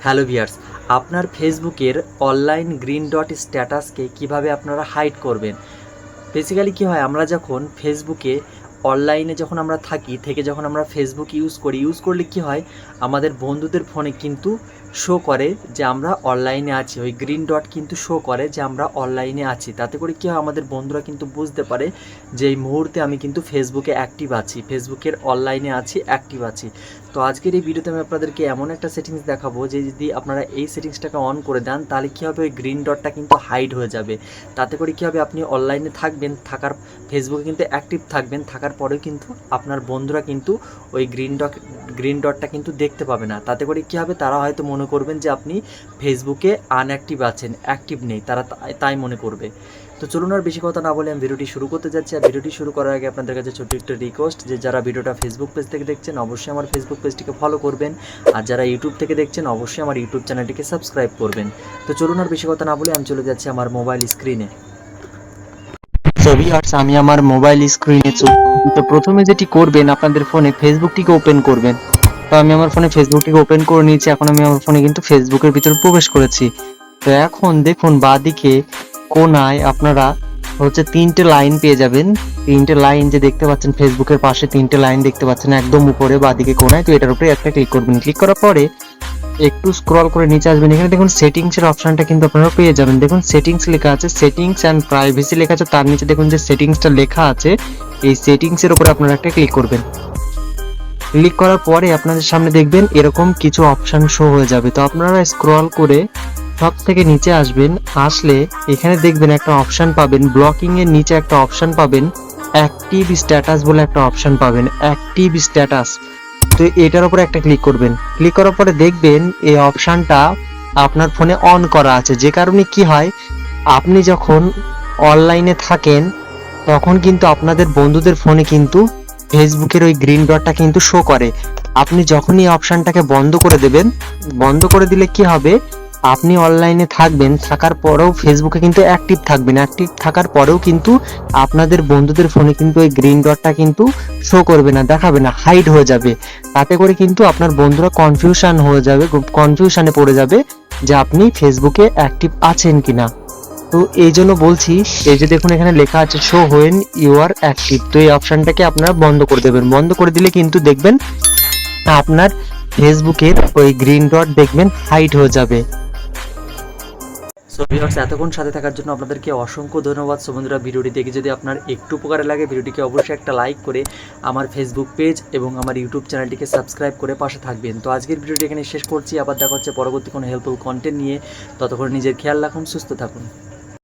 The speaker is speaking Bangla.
হ্যালো ভিউয়ার্স, আপনার ফেসবুকের অনলাইন গ্রিন ডট স্ট্যাটাসকে কিভাবে আপনারা হাইড করবেন। বেসিক্যালি কী হয়, আমরা যখন ফেসবুকে অনলাইনে যখন আমরা থেকে যখন আমরা ফেসবুক ইউজ করলে কী হয়, আমাদের বন্ধুদের ফোনে কিন্তু শো করে যে আমরা অনলাইনে আছি। ওই গ্রিন ডট কিন্তু শো করে যে আমরা অনলাইনে আছি। তাতে করে কী হয়, আমাদের বন্ধুরা কিন্তু বুঝতে পারে যে এই মুহূর্তে আমি কিন্তু ফেসবুকে অ্যাক্টিভ আছি, ফেসবুকের অনলাইনে আছি, অ্যাক্টিভ আছি। তো আজকের এই ভিডিওতে আমি আপনাদেরকে এমন একটা সেটিংস দেখাবো যে যদি আপনারা এই সেটিংসটাকে অন করে দেন তাহলে কী হবে, ওই গ্রিন ডটটা কিন্তু হাইড হয়ে যাবে। তাতে করে কী হবে, আপনি অনলাইনে থাকবেন, ফেসবুকে কিন্তু অ্যাক্টিভ থাকবেন, থাকার পরেও কিন্তু আপনার বন্ধুরা কিন্তু ওই গ্রিন ডটটা কিন্তু দেখতে পাবে না। তাতে করে কী হবে, তারা হয়তো মনে করবেন যে আপনি ফেসবুকে আনঅ্যাক্টিভ আছেন, অ্যাক্টিভ নেই, তারা তাই মনে করবে। তো চলুন আর বেশি কথা না বলে আমি ভিডিওটি শুরু করতে যাচ্ছি। আর ভিডিওটি শুরু করার আগে আপনাদের কাছে ছোট্ট একটা রিকোয়েস্ট, যে যারা ভিডিওটা ফেসবুক পেজ থেকে দেখছেন অবশ্যই আমার ফেসবুক পেজটিকে ফলো করবেন, আর যারা ইউটিউব থেকে দেখছেন অবশ্যই আমার ইউটিউব চ্যানেলটিকে সাবস্ক্রাইব করবেন। তো চলুন আর বেশি কথা না বলে আমি চলে যাচ্ছি আমার মোবাইল স্ক্রিনে। আমি আমার মোবাইল স্ক্রিনে তো প্রথমে যেটি করবেন, আপনাদের ফোনে ফেসবুকটিকে ওপেন করবেন। তো আমি আমার ফোনে ফেসবুকটিকে ওপেন করে নিয়েছি। এখন আমি আমার ফোনে কিন্তু ফেসবুকের ভিতরে প্রবেশ করেছি। তো এখন দেখুন বাঁদিকে কোনায় আপনারা তিনটে লাইন পেয়ে যাবেন। তিনটে লাইন যে দেখতে পাচ্ছেন ফেসবুকের পাশে তিনটে লাইন দেখতে পাচ্ছেন একদম উপরে বাঁদিকে কোনায়। তো এটার উপরে একটা ক্লিক করবেন। ক্লিক করার পরে একটু স্ক্রল করে নিচে আসবেন। এখানে দেখুন সেটিংস এর অপশনটা কিন্তু আপনারা পেয়ে যাবেন। দেখুন সেটিংস লেখা আছে, সেটিংস এন্ড প্রাইভেসি লেখা আছে, তার নিচে দেখুন যে সেটিংসটা লেখা আছে, এই সেটিংস এর উপরে আপনারা একটা ক্লিক করবেন। ক্লিক করার পরে আপনাদের সামনে দেখবেন এরকম কিছু অপশন শো হয়ে যাবে। তো আপনারা স্ক্রল করে সব থেকে নিচে আসবেন। আসলে এখানে দেখবেন একটা অপশন পাবেন, ব্লকিং এর নিচে একটা অপশন পাবেন, অ্যাক্টিভ স্ট্যাটাস বলে একটা অপশন পাবেন, অ্যাক্টিভ স্ট্যাটাস। তো এটার উপরে একটা ক্লিক করবেন। ক্লিক করার পরে দেখবেন এই অপশনটা আপনার ফোনে অন করা আছে, যে কারণে কি হয়, আপনি যখন অনলাইনে থাকেন তখন কিন্তু আপনাদের বন্ধুদের ফোনে কিন্তু ফেসবুকের ওই গ্রিন ডটটা কিন্তু শো করে। আপনি যখনই অপশনটাকে বন্ধ করে দেবেন, বন্ধ করে দিলে কি হবে, আপনি অনলাইনে থাকবেন, থাকার পরেও ফেসবুকে কিন্তু অ্যাক্টিভ থাকবেন, অ্যাক্টিভ থাকার পরেও কিন্তু আপনাদের বন্ধুদের ফোনে কিন্তু ওই গ্রিন ডটটা কিন্তু শো করবে না, দেখাবে না, হাইড হয়ে যাবে। তাতে করে কিন্তু আপনার বন্ধুরা কনফিউশনে পড়ে যাবে যে আপনি ফেসবুকে অ্যাক্টিভ আছেন কিনা। তো এই জন্য বলছি, এই যে দেখুন এখানে লেখা আছে show when you are active. তো এই অপশনটাকে আপনারা বন্ধ করে দেবেন। বন্ধ করে দিলে কিন্তু দেখবেন আপনার ফেসবুকের ওই গ্রিন ডট দেখবেন হাইড হয়ে যাবে। সো ভিউয়ার্স, এতক্ষণ সাথে থাকার জন্য আপনাদেরকে অসংখ্য ধন্যবাদ। সো বন্ধুরা, ভিডিওটি দেখে যদি আপনার একটু উপকারে লাগে, ভিডিওটিকে অবশ্যই একটা লাইক করে আমার ফেসবুক পেজ এবং আমার ইউটিউব চ্যানেলটিকে সাবস্ক্রাইব করে পাশে থাকবেন। তো আজকের ভিডিওটি এখানে শেষ করছি। আবার দেখা হচ্ছে পরবর্তী কোনো হেল্পফুল কন্টেন্ট নিয়ে। ততক্ষণ নিজের খেয়াল রাখুন, সুস্থ থাকুন।